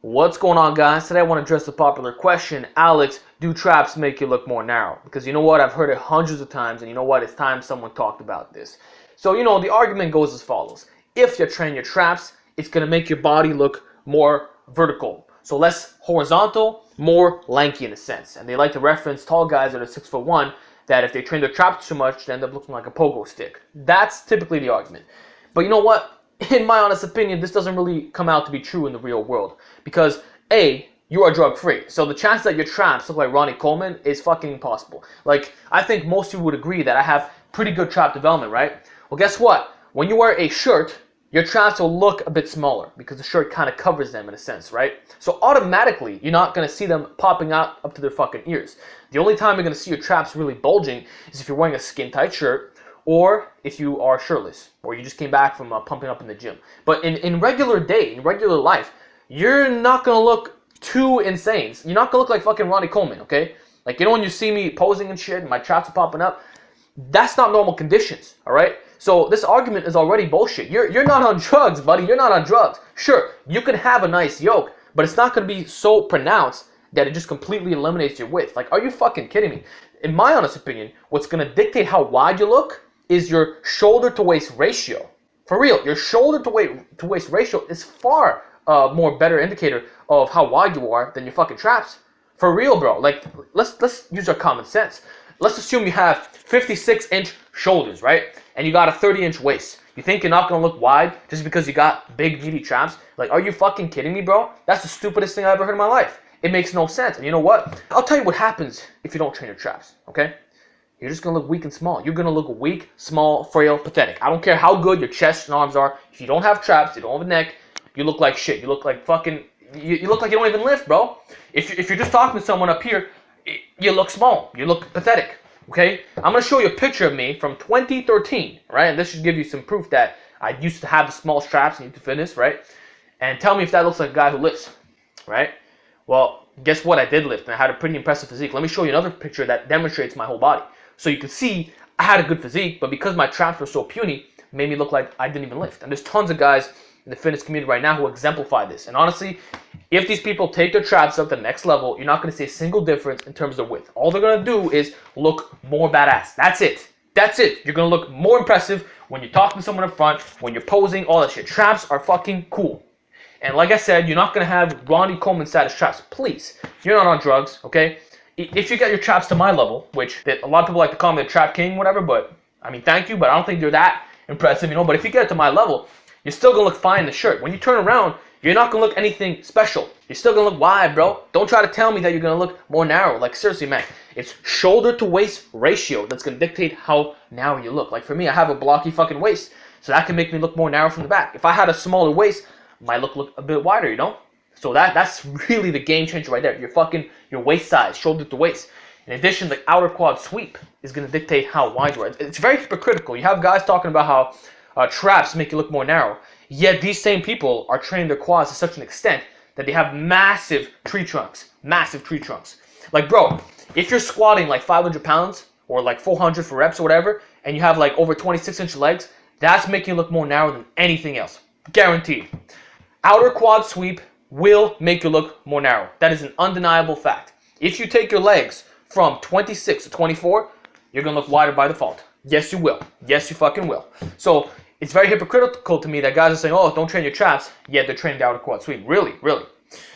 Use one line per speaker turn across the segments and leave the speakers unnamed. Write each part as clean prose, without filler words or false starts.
What's going on, guys? Today I want to address the popular question, Alex, do traps make you look more narrow? Because you know what, I've heard it hundreds of times, and you know what, it's time someone talked about this. So, the argument goes as follows. If you train your traps, it's going to make your body look more vertical. So less horizontal, more lanky in a sense. And they like to reference tall guys that are 6'1", that if they train their traps too much, they end up looking like a pogo stick. That's typically the argument. But you know what? In my honest opinion, this doesn't really come out to be true in the real world. Because, A, you are drug-free. So the chance that your traps look like Ronnie Coleman is fucking impossible. Like, I think most people would agree that I have pretty good trap development, right? Well, guess what? When you wear a shirt, your traps will look a bit smaller because the shirt kind of covers them in a sense, right? So automatically, you're not going to see them popping out up to their fucking ears. The only time you're going to see your traps really bulging is if you're wearing a skin-tight shirt, or if you are shirtless, or you just came back from pumping up in the gym. But in regular day, in regular life, you're not going to look too insane. You're not going to look like fucking Ronnie Coleman, okay? Like, when you see me posing and shit, and my traps are popping up, that's not normal conditions, all right? So this argument is already bullshit. You're not on drugs, buddy. You're not on drugs. Sure, you can have a nice yoke, but it's not going to be so pronounced that it just completely eliminates your width. Like, are you fucking kidding me? In my honest opinion, what's going to dictate how wide you look is your shoulder to waist ratio. For real, your shoulder to waist ratio is far more better indicator of how wide you are than your fucking traps. For real, bro. Like, let's use our common sense. Let's assume you have 56-inch shoulders, right? And you got a 30-inch waist. You think you're not gonna look wide just because you got big, meaty traps? Like, are you fucking kidding me, bro? That's the stupidest thing I ever heard in my life. It makes no sense. And you know what? I'll tell you what happens if you don't train your traps, okay? You're just going to look weak and small. You're going to look weak, small, frail, pathetic. I don't care how good your chest and arms are. If you don't have traps, you don't have a neck, you look like shit. You look like fucking... You look like you don't even lift, bro. If you're just talking to someone up here, you look small. You look pathetic, okay? I'm going to show you a picture of me from 2013, right? And this should give you some proof that I used to have the small straps and YouTube Fitness, right? And tell me if that looks like a guy who lifts, right? Well, guess what? I did lift, and I had a pretty impressive physique. Let me show you another picture that demonstrates my whole body. So you can see I had a good physique, but because my traps were so puny, it made me look like I didn't even lift. And there's tons of guys in the fitness community right now who exemplify this. And honestly, if these people take their traps up to the next level, you're not going to see a single difference in terms of width. All they're going to do is look more badass. That's it. That's it. You're going to look more impressive when you're talking to someone up front, when you're posing, all that shit. Traps are fucking cool. And like I said, you're not going to have Ronnie Coleman status traps. Please. You're not on drugs, okay? If you get your traps to my level, which a lot of people like to call me the trap king, whatever, but I mean, thank you, but I don't think you're that impressive, But if you get it to my level, you're still going to look fine in the shirt. When you turn around, you're not going to look anything special. You're still going to look wide, bro. Don't try to tell me that you're going to look more narrow. Like, seriously, man. It's shoulder to waist ratio that's going to dictate how narrow you look. Like, for me, I have a blocky fucking waist, so that can make me look more narrow from the back. If I had a smaller waist, my look a bit wider, So that's really the game changer right there. Your waist size, shoulder to waist. In addition, the outer quad sweep is going to dictate how wide you are. It's very hypocritical. You have guys talking about how traps make you look more narrow, yet these same people are training their quads to such an extent that they have massive tree trunks. Massive tree trunks. Like, bro, if you're squatting like 500 pounds or like 400 for reps or whatever, and you have like over 26-inch legs, that's making you look more narrow than anything else. Guaranteed. Outer quad sweep will make you look more narrow. That is an undeniable fact. If you take your legs from 26 to 24, you're going to look wider by default. Yes, you will. Yes, you fucking will. So it's very hypocritical to me that guys are saying, oh, don't train your traps, yet they're training the outer quad sweep. Really, really.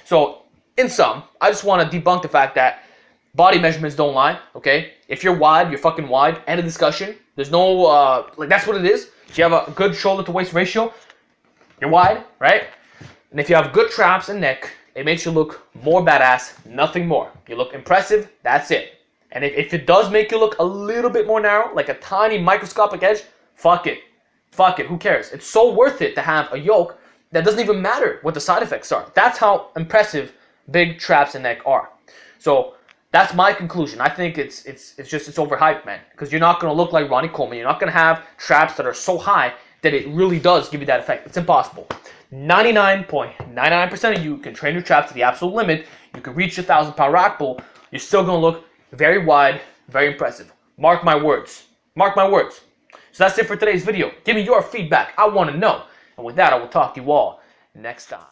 So in sum, I just want to debunk the fact that body measurements don't lie, okay? If you're wide, you're fucking wide. End of discussion. There's no, that's what it is. If you have a good shoulder to waist ratio, you're wide, right? And if you have good traps and neck, it makes you look more badass, nothing more. You look impressive, that's it. And if it does make you look a little bit more narrow, like a tiny microscopic edge, fuck it. Fuck it, who cares? It's so worth it to have a yoke that doesn't even matter what the side effects are. That's how impressive big traps and neck are. So that's my conclusion. I think it's overhyped, man. Because you're not going to look like Ronnie Coleman. You're not going to have traps that are so high that it really does give you that effect. It's impossible. 99.99% of you can train your traps to the absolute limit. You can reach your 1,000-pound rack pull. You're still going to look very wide, very impressive. Mark my words. Mark my words. So that's it for today's video. Give me your feedback. I want to know. And with that, I will talk to you all next time.